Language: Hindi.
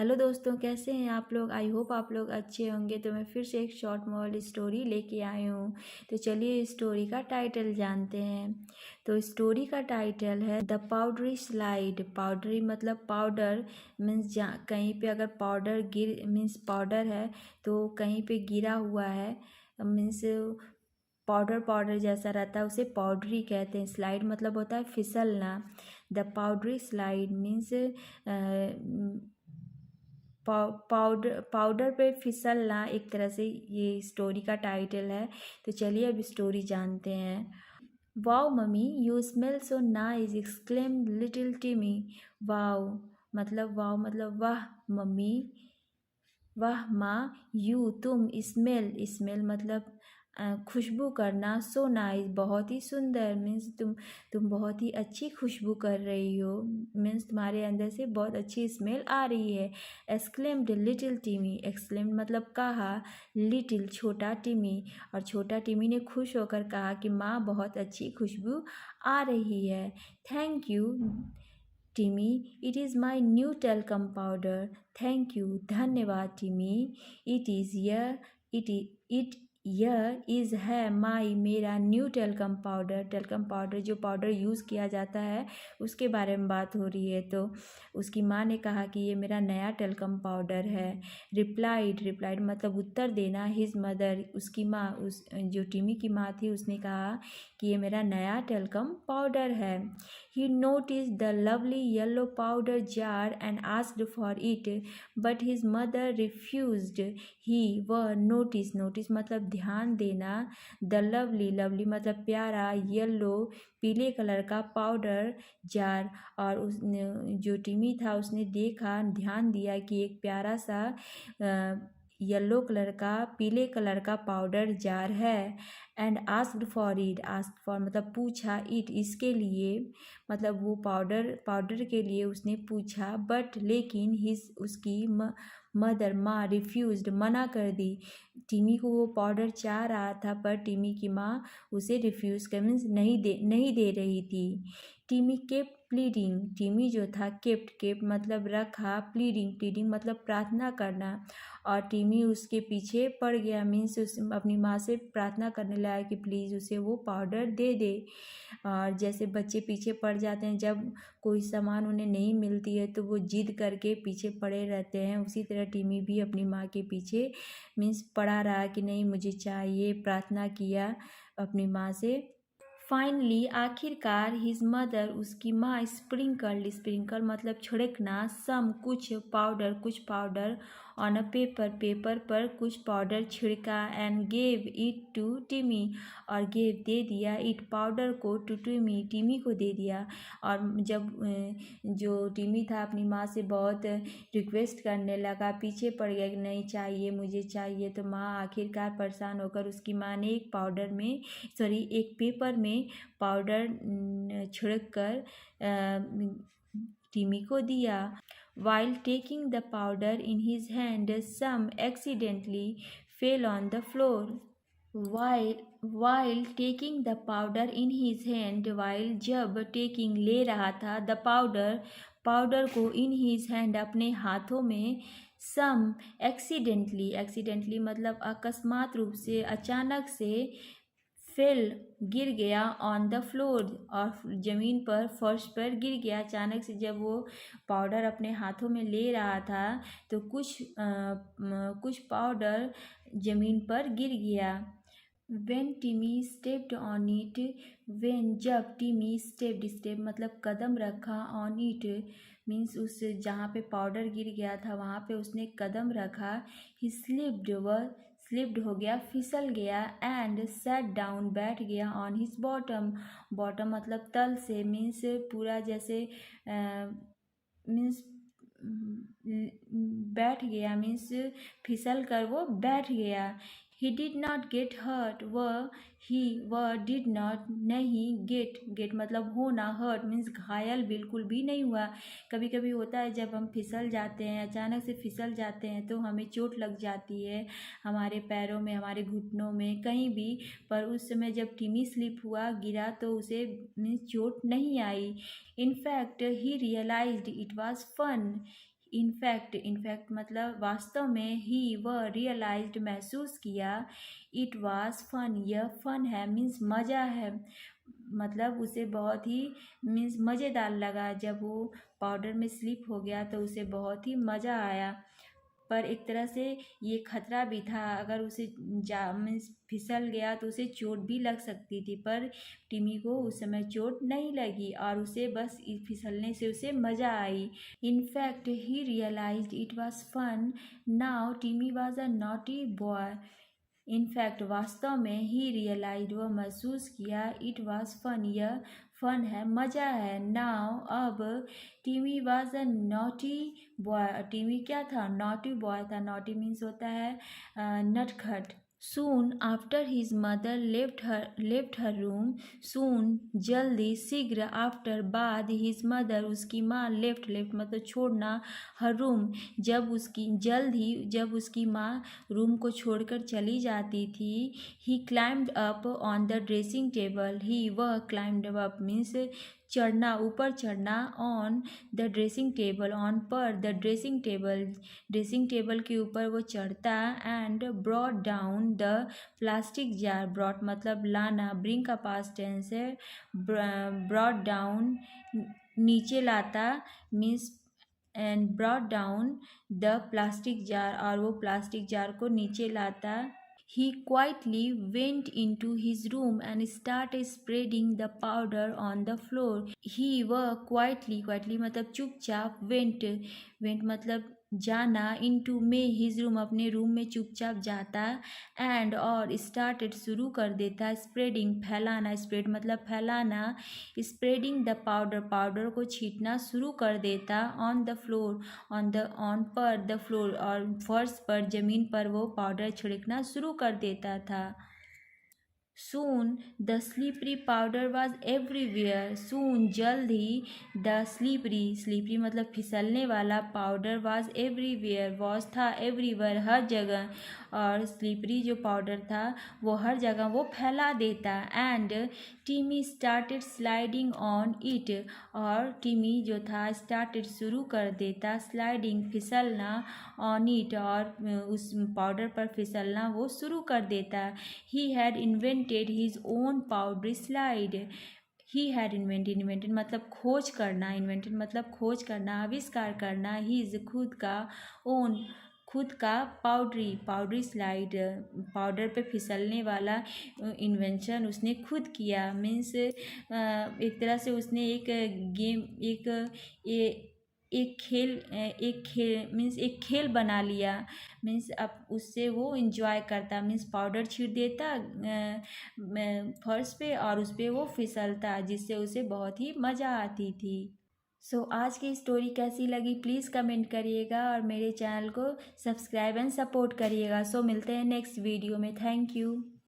हेलो दोस्तों, कैसे हैं आप लोग। आई होप आप लोग अच्छे होंगे। तो मैं फिर से एक शॉर्ट मोरल स्टोरी लेके आई हूँ। तो चलिए स्टोरी का टाइटल जानते हैं। तो स्टोरी का टाइटल है द पाउडरी स्लाइड। पाउडरी मतलब पाउडर मीन्स कहीं पे अगर पाउडर गिर मीन्स पाउडर है तो कहीं पे गिरा हुआ है मीन्स पाउडर पाउडर जैसा रहता है, उसे पाउडरी कहते हैं। स्लाइड मतलब होता है फिसलना। The powdery slide means powder पे फिसलना, एक तरह से ये स्टोरी का टाइटल है। तो चलिए अब स्टोरी जानते हैं। Wow mummy, you smell so nice, exclaim little टिमी। वाओ मतलब वाह मम्मी, वाह माँ। यू तुम, स्मेल मतलब खुशबू करना, सो नाइस बहुत ही सुंदर, मीन्स तुम बहुत ही अच्छी खुशबू कर रही हो, मीन्स तुम्हारे अंदर से बहुत अच्छी स्मेल आ रही है। एक्सक्लेम्ड लिटिल टिमी, एक्सक्लेम्ड मतलब कहा, लिटिल छोटा, टिमी और छोटा टिमी ने खुश होकर कहा कि माँ बहुत अच्छी खुशबू आ रही है। थैंक यू टिमी, it is my new talcum powder. Thank you, धन्यवाद टिमी। इट इज़ इट यह इज़ है माई मेरा new talcum powder. Talcum powder जो पाउडर यूज़ किया जाता है उसके बारे में बात हो रही है। तो उसकी माँ ने कहा कि ये मेरा नया टेल्कम पाउडर है। रिप्लाइड मतलब उत्तर देना। हिज मदर उसकी माँ, उस जो टिमी की माँ थी, उसने कहा कि ये मेरा नया टेल्कम पाउडर है। He noticed the lovely yellow powder jar and asked for it, but his mother refused. वह notice मतलब ध्यान देना, the lovely मतलब प्यारा, yellow पीले कलर का पाउडर जार, और उस जो टिमी था उसने देखा, ध्यान दिया कि एक प्यारा सा येलो कलर का, पीले कलर का पाउडर जार है। एंड आस्क्ड फॉर मतलब पूछा, इट इसके लिए, मतलब वो पाउडर के लिए उसने पूछा। बट लेकिन उसकी मदर माँ रिफ्यूज्ड मना कर दी। टिमी को वो पाउडर चाह रहा था पर टिमी की माँ उसे रिफ्यूज़ कर मीन्स नहीं दे रही थी। टिमी केप्ट प्लीडिंग, टिमी जो था केप्ट मतलब रखा, प्लीडिंग मतलब प्रार्थना करना, और टिमी उसके पीछे पड़ गया, मीन्स अपनी माँ से प्रार्थना करने लगा कि प्लीज़ उसे वो पाउडर दे दे। और जैसे बच्चे पीछे पड़ जाते हैं जब कोई सामान उन्हें नहीं मिलती है तो वो जिद करके पीछे पड़े रहते हैं, उसी तरह टिमी भी अपनी माँ के पीछे मीन्स पड़ा रहा कि नहीं मुझे चाहिए, प्रार्थना किया अपनी माँ से। फाइनली आखिरकार हिज मदर उसकी माँ स्प्रिंकल मतलब छिड़कना, कुछ पाउडर ऑन अ पेपर पर कुछ पाउडर छिड़का, एंड गेव इट टू टिमी और गेव दे दिया, इट पाउडर को टू टिमी को दे दिया। और जब जो टिमी था अपनी माँ से बहुत रिक्वेस्ट करने लगा, पीछे पड़ गया कि नहीं चाहिए मुझे चाहिए, तो माँ आखिरकार परेशान होकर उसकी माँ ने एक पेपर में पाउडर छिड़क कर टिमी को दिया। While taking the powder in his hand, some accidentally fell on the floor. While taking the powder in his hand, while जब taking ले रहा था the पाउडर को in his hand अपने हाथों में, some accidentally मतलब अकस्मात रूप से, अचानक से, फेल गिर गया, ऑन द फ्लोर और ज़मीन पर, फर्श पर गिर गया। अचानक से जब वो पाउडर अपने हाथों में ले रहा था तो कुछ पाउडर ज़मीन पर गिर गया। वेन टिमी स्टेप्ड ऑन इट, जब टिमी स्टेप मतलब कदम रखा, ऑन इट मीन्स उस जहाँ पे पाउडर गिर गया था वहाँ पे उसने कदम रखा। ही स्लिप्ड हो गया, फिसल गया, एंड सैट डाउन बैठ गया, ऑन हिज बॉटम मतलब तल से, मीन्स पूरा जैसे मीन्स बैठ गया, मीन्स फिसल कर वो बैठ गया। He did not get hurt, वह डिड नॉट नहीं, गेट मतलब होना, हर्ट मीन्स घायल बिल्कुल भी नहीं हुआ। कभी कभी होता है जब हम फिसल जाते हैं, अचानक से फिसल जाते हैं तो हमें चोट लग जाती है हमारे पैरों में, हमारे घुटनों में, कहीं भी, पर उस समय जब टिमी स्लिप हुआ, गिरा, तो उसे मीन्स चोट नहीं आई। In fact he realised it was fun, in fact मतलब वास्तव में, ही वह रियलाइज्ड महसूस किया, इट वाज फन, यह फन है मीन्स मज़ा है, मतलब उसे बहुत ही मीन्स मज़ेदार लगा। जब वो पाउडर में स्लिप हो गया तो उसे बहुत ही मज़ा आया, पर एक तरह से ये खतरा भी था, अगर उसे जा मीन्स फिसल गया तो उसे चोट भी लग सकती थी, पर टिमी को उस समय चोट नहीं लगी और उसे बस फिसलने से उसे मज़ा आई। In fact he realised it was fun, now Timmy was a naughty boy. In fact वास्तव में, ही रियलाइज वह महसूस किया, इट वाज फन, यह फन है, मज़ा है। नाउ अब, टिमी वाज अ नॉटी बॉय, टिमी क्या था, नॉटी बॉय था। नॉटी मीन्स होता है नटखट। Soon after his mother left her room, soon जल्दी, शीघ्र, after बाद, his mother उसकी माँ, left मतलब छोड़ना, her room जब उसकी, जल्द ही जब उसकी माँ रूम को छोड़कर चली जाती थी, he climbed up on the dressing table, वह climbed up means चढ़ना, ऊपर चढ़ना, on the dressing table, on पर, द ड्रेसिंग टेबल के ऊपर वो चढ़ता, and brought down the plastic jar, brought मतलब लाना, ब्रिंग का पास्ट टेंस है, ब्रॉट डाउन नीचे लाता means, and brought down the plastic jar, और वो प्लास्टिक जार को नीचे लाता। He quietly went into his room and started spreading the powder on the floor. वह quietly मतलब चुपचाप, went मतलब जाना, into में his room अपने रूम में चुपचाप जाता, and और started शुरू कर देता, spreading फैलाना, spread मतलब फैलाना, spreading the पाउडर को छींटना शुरू कर देता, on the floor ऑन पर, द फ्लोर और फर्श पर, जमीन पर वो पाउडर छिड़कना शुरू कर देता था। Soon the slippery powder was everywhere. Soon जल्द ही, the slippery मतलब फिसलने वाला, powder was everywhere, was था everywhere हर जगह, और slippery जो पाउडर था वो हर जगह वो फैला देता। And Timmy started sliding on it, और टिमी जो था started शुरू कर देता, sliding फिसलना, on it और उस पाउडर पर फिसलना वो शुरू कर देता। He had invented his own powdery slide. Invented मतलब खोज करना, इन्वेंटेड मतलब खोज करना, आविष्कार करना, his खुद का पाउडरी स्लाइड, पाउडर पे फिसलने वाला इन्वेंशन उसने खुद किया। मीन्स एक तरह से उसने एक गेम, एक खेल मीन्स एक खेल बना लिया। मीन्स अब उससे वो इंजॉय करता, मीन्स पाउडर छीट देता फर्श पे और उस पर वो फिसलता, जिससे उसे बहुत ही मज़ा आती थी। आज की स्टोरी कैसी लगी प्लीज़ कमेंट करिएगा, और मेरे चैनल को सब्सक्राइब एंड सपोर्ट करिएगा। मिलते हैं नेक्स्ट वीडियो में। Thank you.